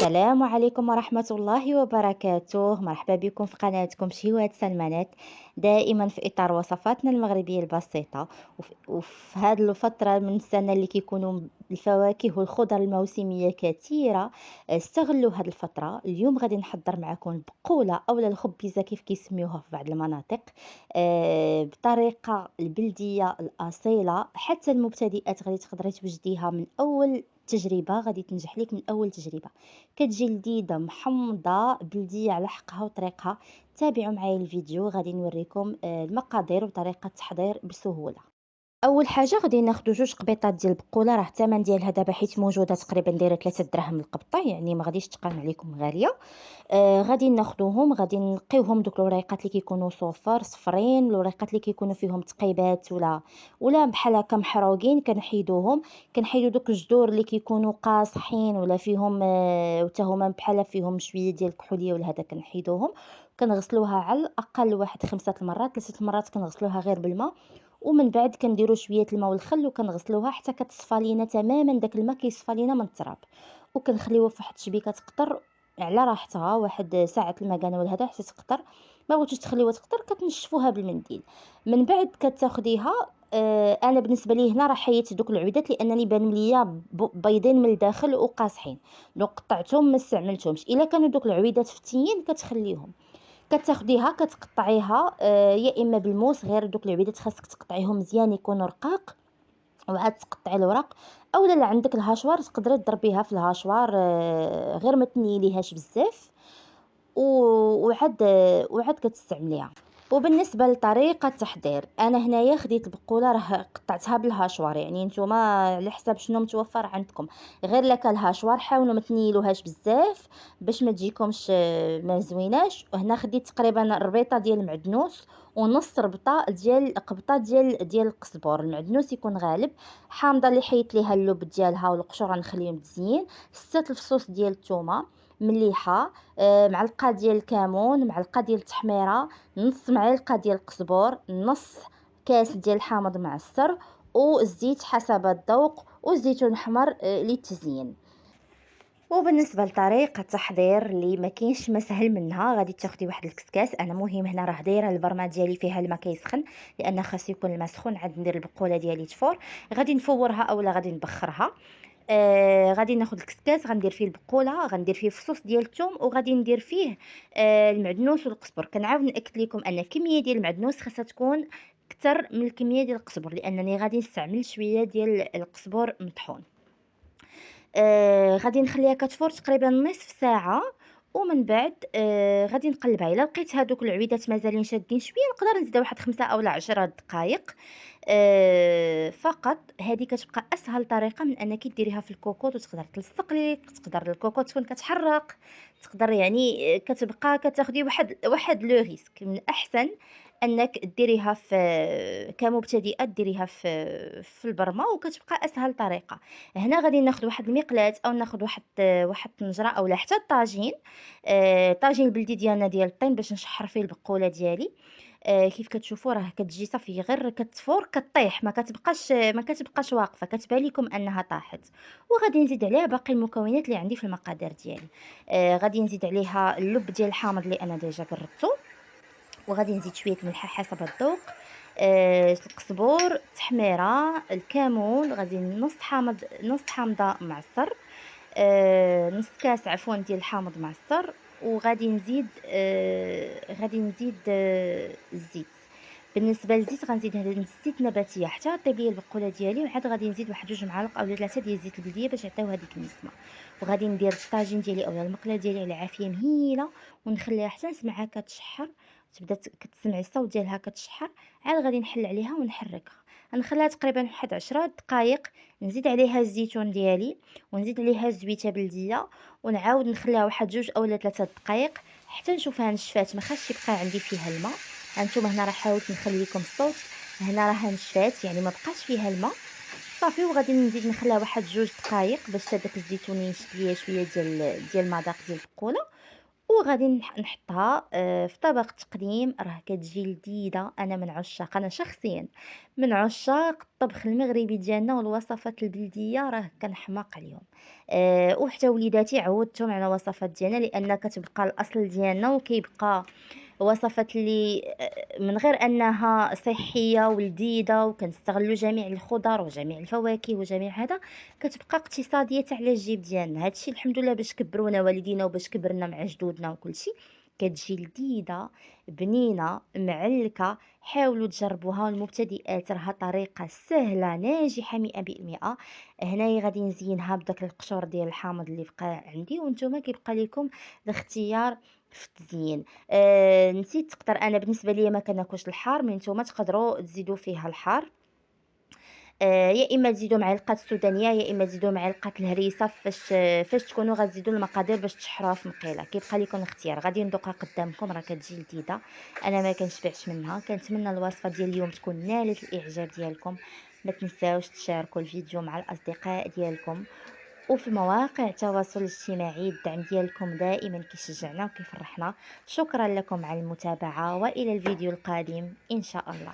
السلام عليكم ورحمة الله وبركاته. مرحبا بكم في قناتكم شهوات سلمانات، دائما في إطار وصفاتنا المغربية البسيطة. وفي هذه الفترة من السنة اللي كيكونوا الفواكه والخضر الموسمية كثيرة. استغلوا هذه الفترة. اليوم غادي نحضر معكم البقولة أو الخبيزة كيف كيسميوها في بعض المناطق، بطريقة البلدية الأصيلة. حتى المبتدئات غادي تقدري توجديها من أول تجربة، غادي تنجح ليك من أول تجربة. كتجي لذيذة محمضة بلدية على حقها وطريقها. تابعوا معايا الفيديو، غادي نوريكم المقادير وطريقة التحضير بسهولة. اول حاجه غادي ناخذ جوج قبيطات ديال البقوله، راه الثمن ديالها دابا حيت موجوده تقريبا دايره 3 دراهم القبطه، يعني ما غاديش تقام عليكم غاليه. غادي ناخذوهم، غادي نقيوهم دوك الوريقات اللي كيكونوا صفر صفرين، الوريقات اللي كيكونوا فيهم تقيبات ولا بحال هكا محروقين كنحيدوهم. كنحيدو دوك الجذور اللي كيكونوا قاصحين ولا فيهم وتا هما بحال فيهم شويه ديال الكحوليه ولا هذا كنحيدوهم. كنغسلوها على الاقل واحد 5 المرات 3 المرات، كنغسلوها غير بالماء. ومن بعد كنديروا شويه الماء والخل وكنغسلوها حتى كتصفى لينا تماما، داك الماء كيصفى لينا من التراب. وكنخليوها في واحد الشبيكه تقطر على راحتها، واحد ساعه المكانه ولا هذا حتى تقطر. ما بغيتوش تخليوها تقطر كتنشفوها بالمنديل. من بعد كتاخديها. انا بالنسبه لي هنا راه حيدت دوك العويدات لانني بان ليا بيضين من الداخل وقاصحين. دونك قطعتهم ما استعملتهمش. الا كانوا دوك العويدات فتيين كتخليهم. كتاخديها كتقطعيها يا اما بالموس، غير دوك العبيدات خاصك تقطعيهم مزيان يكونوا رقاق. وعاد تقطعي الوراق. اولا لا عندك الهاشوار تقدري تضربيها في الهاشوار، غير ما تنيليهاش بزاف. وعاد كتستعمليها. وبالنسبه لطريقه التحضير، انا هنايا خديت البقوله راه قطعتها بالهاشوار، يعني نتوما على حساب شنو متوفر عندكم. غير لك الهاشوار حاولوا ما تنيلوهاش بزاف باش ما تجيكمش ما زويناش. وهنا خديت تقريبا ربيطه ديال المعدنوس ونص ربطه ديال قبطه ديال القزبور. المعدنوس يكون غالب. حامضه اللي حيت ليها اللب ديالها والقشور غنخليهم مزيين. 6 الفصوص ديال الثومه مليحه. معلقه ديال الكمون، معلقه ديال التحميره، نص معلقه ديال القزبور، نص كاس ديال الحامض معصر، والزيت حسب الذوق، والزيتون الاحمر للتزيين. وبالنسبه لطريقه التحضير اللي ما كاينش ما سهل منها، غادي تاخدي واحد الكسكاس. انا مهم هنا راه دايره البرمه ديالي فيها الماء كيسخن، لان خاص يكون الماء سخون عاد ندير البقوله ديالي تفور. غادي نفورها اولا غادي نبخرها. غادي ناخذ الكسكاس غندير فيه البقوله، غندير فيه فصوص ديال الثوم، وغادي ندير فيه المعدنوس والقزبر. كنعاود ناكد لكم ان الكميه ديال المعدنوس خاصها تكون اكثر من الكميه ديال القزبر، لانني غادي نستعمل شويه ديال القزبر مطحون. غادي نخليها كتفور تقريبا نصف ساعه. ومن بعد غادي نقلبها. الا لقيت هذوك العويدات مازالين شادين شويه نقدر نزيد واحد 5 أو 10 دقائق. فقط هذه كتبقى اسهل طريقه من انك ديريها في الكوكوط وتقدر تلصق ليك، تقدر الكوكوط تكون كتحرق، تقدر يعني كتبقى كتاخدي واحد لو ريسك. من الاحسن انك ديريها كمبتدئه ديريها في البرمه، وكتبقى اسهل طريقه. هنا غادي ناخذ واحد المقلاة او ناخذ واحد الطنجره او حتى الطاجين. طاجين البلدي ديالنا ديال الطين باش نشحر فيه البقوله ديالي. كيف كتشوفوا راه كتجي صافي غير كتفور كطيح، ما كتبقاش واقفه، كتبان لكم انها طاحت. وغادي نزيد عليها باقي المكونات اللي عندي في المقادير ديالي. غادي نزيد عليها اللب ديال الحامض اللي انا ديجا قربته. وغادي نزيد شويه الملح حسب الذوق. القزبور، التحميره، الكمون، غادي نص حامضه معصر. نص كاس عفوا ديال الحامض معصر. وغادي نزيد الزيت. بالنسبه للزيت غنزيد هذا الزيت نباتيه حتى طيب لي البقوله ديالي. وعاد غادي نزيد واحد 2 معالق او 3 ديال الزيت البلديه باش يعطيو هذيك النسمه. وغادي ندير الطاجين ديالي اولا المقله ديالي على عافيه مهيله، ونخليها حتى نسمعها كتشحر. تبدا كتسمعي الصوت ديالها كتشحر. عاد غادي نحل عليها ونحركها. غنخليها تقريبا واحد 10 دقائق. نزيد عليها الزيتون ديالي، ونزيد عليها الزويته بلديه، ونعاود نخليها واحد 2 أو 3 دقائق حتى نشوفها نشفات، ما خاصش يبقى عندي فيها الماء. هانتوما هنا راه حاولت نخلي لكم الصوت. هنا راها نشفات يعني ما بقاش فيها الماء صافي. وغادي نزيد نخليها واحد 2 دقائق باش هذاك الزيتون ينشف ليا شويه ديال المذاق ديال البقوله. وغادي نحطها في طبق تقديم، راه كتجي لذيذة. أنا من عشاق، أنا شخصيًا من عشاق الطبخ المغربي ديالنا والوصفات البلدية، راه كنحماق عليهم. وحتى وليداتي عوّدتهم على الوصفات ديالنا، لأن كتبقى الأصل ديالنا وكيبقى وصفات اللي من غير أنها صحية ولذيذة وكنستغلّوا جميع الخضر وجميع الفواكه وجميع هذا، كتبقى اقتصادية حتى على الجيب ديالنا. هاد الشي الحمد لله باش كبّرونا والدينا وباش كبرنا مع جدودنا وكلشي، كتجي لذيذة، بنينة، معلكة. حاولوا تجربوها، والمبتدئات راها طريقة سهلة ناجحة 100%. هنايا غادي نزينها بداك القشور ديال الحامض اللي بقى عندي، وانتم كيبقى لكم الاختيار في التزيين. نسيت، تقدر، أنا بالنسبة ليا ما كناكلش الحار، مي نتوما تقدروا تزيدوا فيها الحار. يا إما تزيدوا معلقة السودانية، يا إما تزيدوا معلقة الهريسة فاش تكونوا غتزيدوا المقادير باش تشحروها في مقيلة، كيبقى لكم الاختيار. غادي ندوقها قدامكم، راه كتجي لذيذة، أنا ما كنشبعش منها. كنتمنى الوصفة ديال اليوم تكون نالت الإعجاب ديالكم. ما تنساوش تشاركوا الفيديو مع الأصدقاء ديالكم، وفي مواقع التواصل الاجتماعي. الدعم ديالكم دائما كيشجعنا وكيفرحنا. شكرا لكم على المتابعة، وإلى الفيديو القادم إن شاء الله.